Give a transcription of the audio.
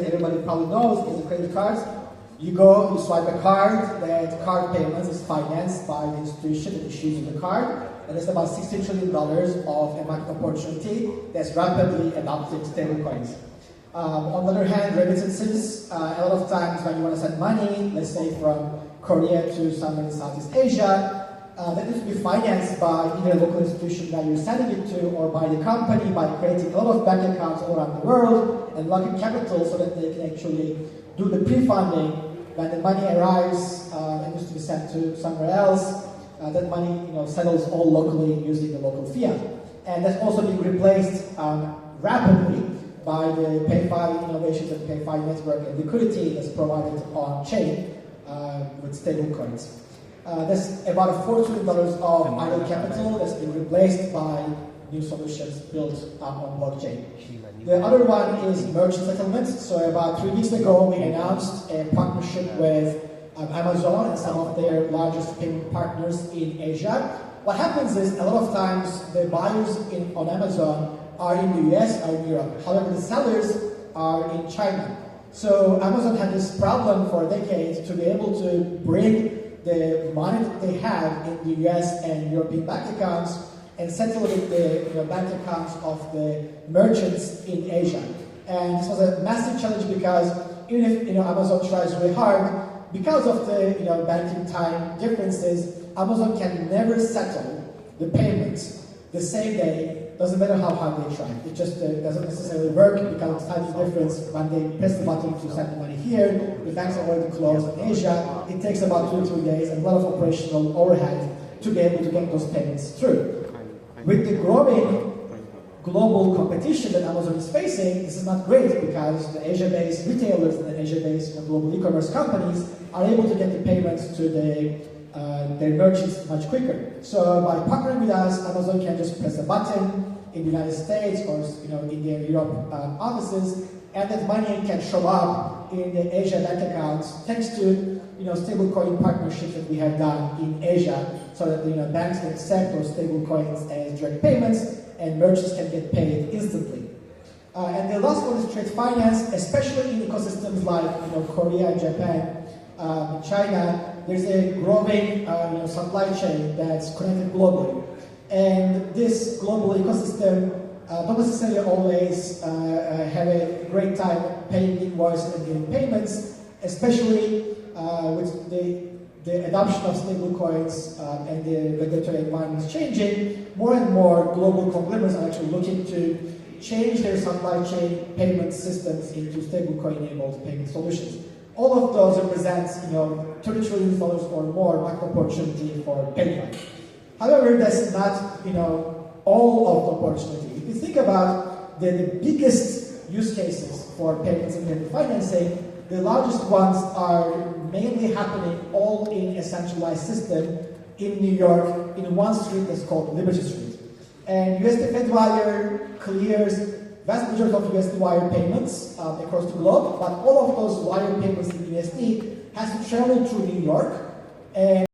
that everybody probably knows is the credit cards. You go, you swipe a card, that card payments is financed by the institution that issues you the card, and it's about $60 trillion of a market opportunity that's rapidly adopting stablecoins. On the other hand, remittances, a lot of times when you want to send money, let's say from Korea to somewhere in Southeast Asia, that needs to be financed by either a local institution that you're sending it to or by the company by creating a lot of bank accounts all around the world and locking capital so that they can actually do the pre-funding. When the money arrives and needs to be sent to somewhere else, that money settles all locally using the local fiat. And that's also being replaced rapidly by the PayFi innovations and PayFi network and liquidity that's provided on-chain with stablecoins. There's about $4 trillion of idle capital that's been replaced by new solutions built on blockchain. The other one is merchant settlement. So about 3 weeks ago, we announced a partnership with Amazon and some of their largest payment partners in Asia. What happens is a lot of times the buyers on Amazon are in the US or in Europe. However, the sellers are in China. So Amazon had this problem for decades to be able to bring the money that they have in the US and European bank accounts and settle with the bank accounts of the merchants in Asia. And this was a massive challenge because even if Amazon tries really hard, because of the banking time differences, Amazon can never settle the payments the same day. Doesn't matter how hard they try. It just doesn't necessarily work because of the time difference. When they press the button to send the money here, the banks are already closed in Asia. It takes about 2 to 3 days and a lot of operational overhead to be able to get those payments through. With the growing global competition that Amazon is facing, this is not great because the Asia-based retailers and the Asia-based global e-commerce companies are able to get the payments to their merchants much quicker. So by partnering with us, Amazon can just press a button in the United States or in their Europe offices, and that money can show up in the Asia bank accounts thanks to stablecoin partnerships that we have done in Asia, so that banks can accept those stablecoins as direct payments and merchants can get paid instantly. And the last one is trade finance, especially in ecosystems like Korea, Japan, China. There's a growing supply chain that's connected globally. And this global ecosystem don't necessarily always have a great time paying invoices and getting payments, especially with the adoption of stablecoins and the regulatory environment is changing. More and more global conglomerates are actually looking to change their supply chain payment systems into stablecoin-enabled payment solutions. All of those represent, $30 trillion or more market opportunity for PayFi. However, that's not, all of the opportunity. If you think about the biggest use cases for payments and payment financing, the largest ones are mainly happening all in a centralized system in New York in one street that's called Liberty Street. And USD FedWire clears vast majority of USD wire payments across the globe, but all of those wire payments in USD has to travel through New York. And